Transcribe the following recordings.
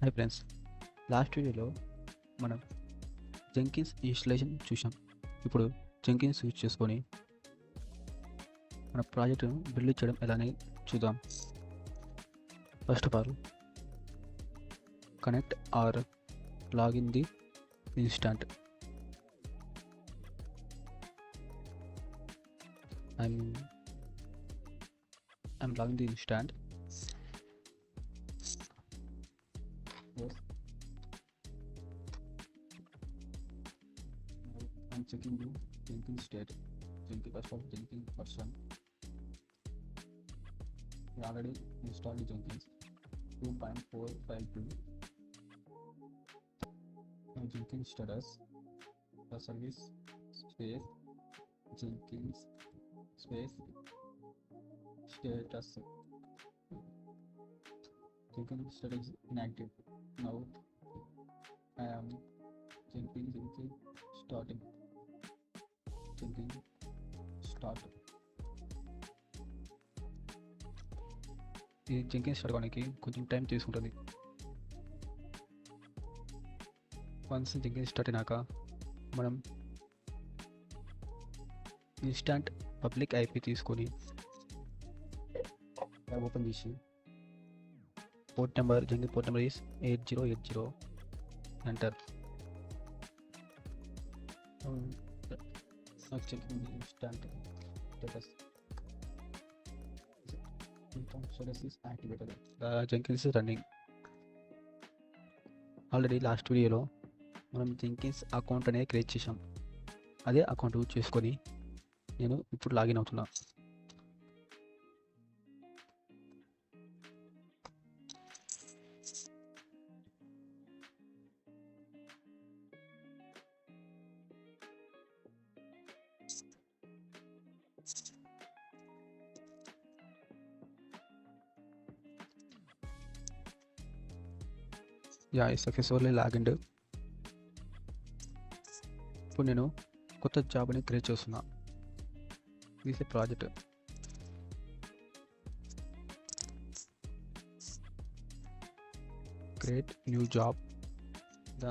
Hi friends, last వీడియోలో మనం Jenkins installation చూసాం. ఇప్పుడు జెంకిన్స్ యూజ్ చేసుకొని మన ప్రాజెక్టును బిల్డ్ చేయడం ఎలానే చూద్దాం. First of all connect or login the instant. I'm logging the instant. Yes. Now I'm checking the Jenkins state. First of Jenkins version. We already installed the Jenkins 2.452. Now Jenkins status. The service space Jenkins space status. Jenkins status inactive. Now I am Jenkins starting. Jenkins start. ఈ Jenkins start అవడానికి కొంచెం time తీసుకుంటుంది. Once Jenkins start అయినాక మనం instant public IP తీసుకొని open చేసి port number Jenkins port number is 8080 enter. Checking instant status. Status is activated. The Jenkins is running. Already last వీడియోలో మనం జెంకిన్స్ అకౌంట్ అనేది క్రియేట్ చేసాం. అదే అకౌంట్ యూజ్ చేసుకొని నేను ఇప్పుడు లాగిన్ అవుతున్నా. Yeah successfully login. ఇప్పుడు నేను కొత్త జాబ్ని క్రియేట్ చేస్తున్నా. This A project. Create new job. The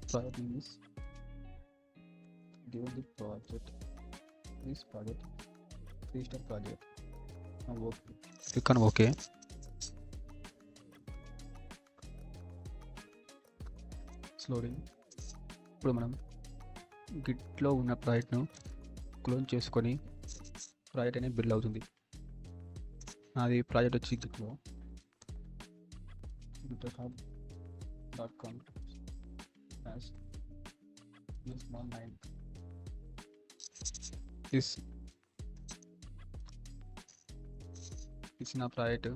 project name is give the project. This project 3-star project. Click on okay. Loading. ఇప్పుడు మనం గిట్లో ఉన్న ప్రాజెక్ట్ను క్లోన్ చేసుకొని ప్రాజెక్ట్ అనేది బిల్డ్ అవుతుంది. నాది ప్రాజెక్ట్ వచ్చి గిట్లో github.com /9. this నా project.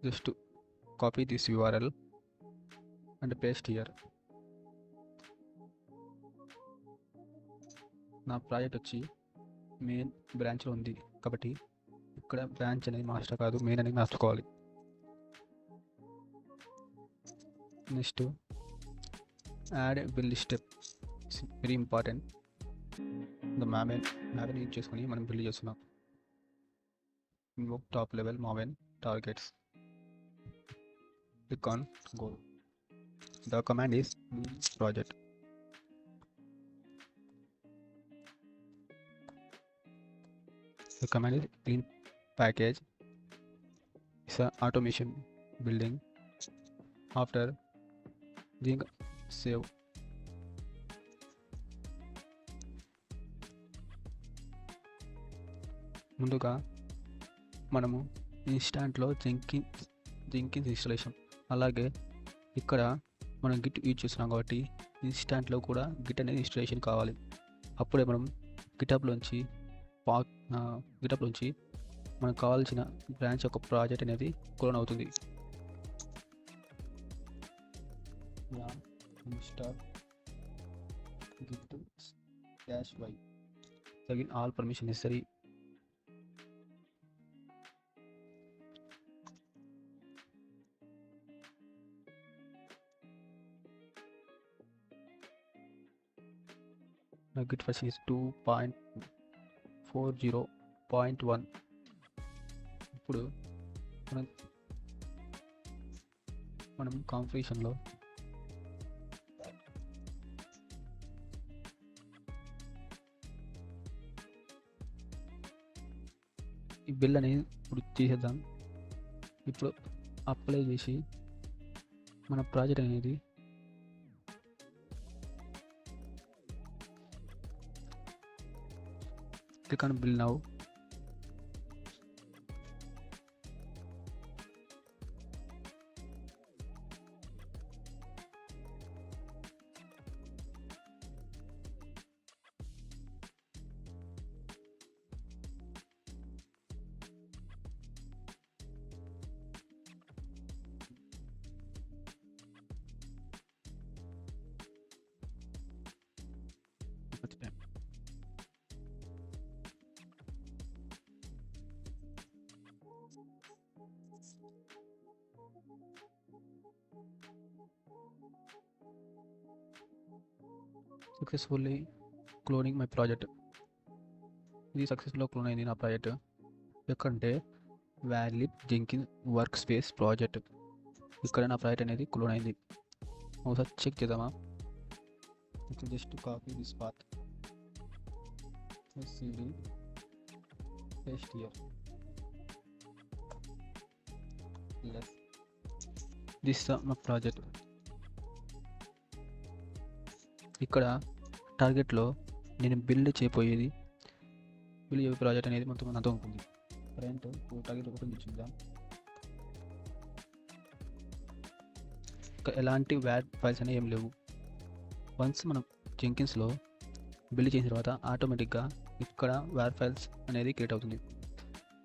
Just copy this URL and paste here. నా ప్రాజెక్ట్ వచ్చి మెయిన్ బ్రాంచ్లో ఉంది కాబట్టి ఇక్కడ బ్రాంచ్ అనేది మాస్టర్ కాదు, మెయిన్ అనేది మార్చుకోవాలి. Next add build step. It's very important. The Maven use చేసుకొని మనం బిల్డ్ చేస్తున్నాం. Invoke top level Maven targets. Click on go. The command is project. The command is clean package. It's an automation building. After doing save. ముందుగా మనము ఇన్స్టాంట్లో Jenkins installation, అలాగే ఇక్కడ మనం Git use చేస్తున్నాం కాబట్టి ఇన్స్టాంట్లో కూడా గిట్ అనేది ఇన్స్టాలేషన్ కావాలి. అప్పుడే మనం గిటబ్లోంచి మనకు కావాల్సిన బ్రాంచ్ యొక్క ప్రాజెక్ట్ అనేది క్లోన్ అవుతుంది. Install Git -y. again all permission necessary. Git version is 2.40.1. ఇప్పుడు మనం మనం కాన్ఫిగరేషన్లో ఈ బిల్ అనేది ఇప్పుడు చేసేద్దాం. ఇప్పుడు అప్లై చేసి మన ప్రాజెక్ట్ అనేది click on bill now. Successfully cloning my project. ఇది సక్సెస్ఫుల్గా క్లోన్ అయింది నా ప్రాజెక్ట్. ఎక్కడంటే valid Jenkins work space project. ఇక్కడ నా ప్రాజెక్ట్ అనేది క్లోన్ అయింది. ఒకసారి చెక్ చేద్దామా? ఇక్కడ just copy this path, cd paste here. Yes, this is my project. ఇక్కడ టార్గెట్లో నేను బిల్డ్ చేయబోయేది ప్రాజెక్ట్ అనేది మొత్తం అంతా ఉంటుంది. ప్రజెంట్ టార్గెట్ ఓపెన్ చేద్దాం. ఎలాంటి వ్యాడ్ ఫైల్స్ అనేవి ఏం లేవు. వన్స్ మనం జెంకిన్స్లో బిల్డ్ చేసిన తర్వాత ఆటోమేటిక్గా ఇక్కడ వ్యాడ్ ఫైల్స్ అనేది క్రియేట్ అవుతుంది.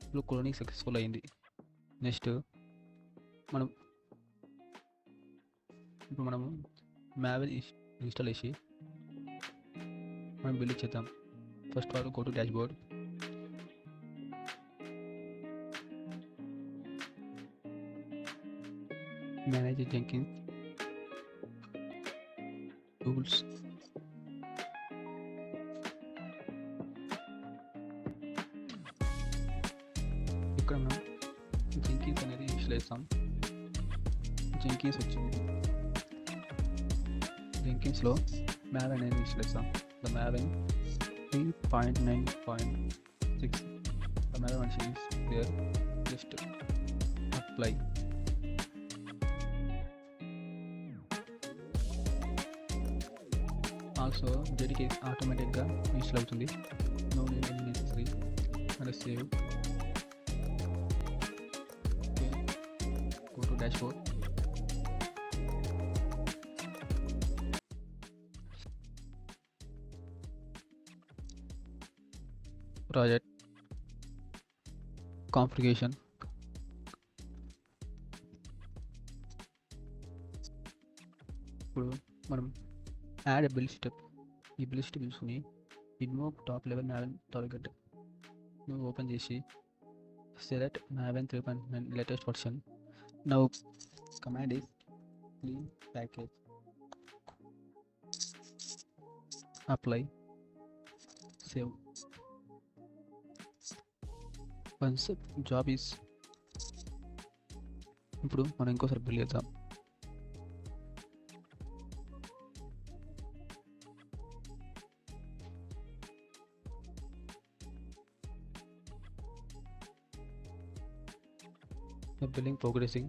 ఇప్పుడు క్లోనింగ్ సక్సెస్ఫుల్ అయింది. నెక్స్ట్ మనము మ్యావెన్ ఇన్స్టాల్ చేసి మనం బిల్డ్ చేద్దాం. First all go to dashboard. Manage Jenkins tools. ఇక్కడ మనం జెంకిన్స్ అనేది ఇన్స్టాల్ చేస్తాం. జెంకిన్స్ వచ్చింది. జెంకిన్స్లో మ్యావెన్ అనేది ఇన్స్టాల్ చేస్తాం. The Maven 3.9.6. The Maven machine is there. Just apply. Also JDK ఆటోమేటిక్గా ఇన్స్టాల్ అవుతుంది. No need necessary. And save. Okay, go to dashboard. Project configuration. ఇప్పుడు మనం యాడ్ బిల్డ్ స్టెప్. ఈ బిల్డ్ స్టెప్ తీసుకుని invoke top level Maven target నువ్వు open చేసి select Maven 3.9 latest version. Now command is clean package. Apply, save. Once job is. ఇప్పుడు మనం ఇంకోసారి build చేద్దాం. Billing progressing.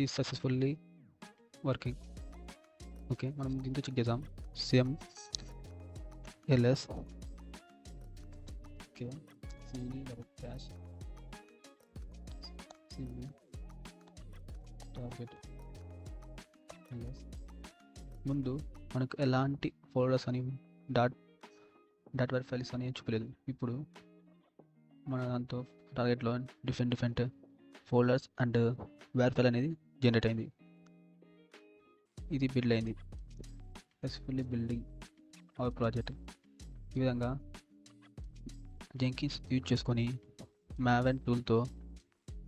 Is successfully working. Okay, మనం దీంతో చెక్ చేద్దాం. CM LS. Okay, CD double dash CD target. yes, ముందు మనకు ఎలాంటి ఫోల్డర్స్ అని డాట్ వైర్ ఫైల్స్ అని చూపలేదు. ఇప్పుడు మన దాంతో టార్గెట్లో different folders and where file అనేది జనరేట్ అయింది. ఇది బిల్డ్ అయింది. Successfully building our project. ఈ విధంగా జెంకిన్స్ యూజ్ చేసుకొని మ్యావెన్ టూల్తో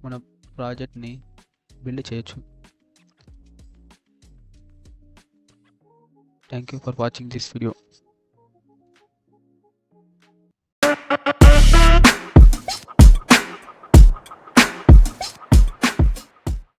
మన ప్రాజెక్ట్ని బిల్డ్ చేయొచ్చు. Thank you for watching this video.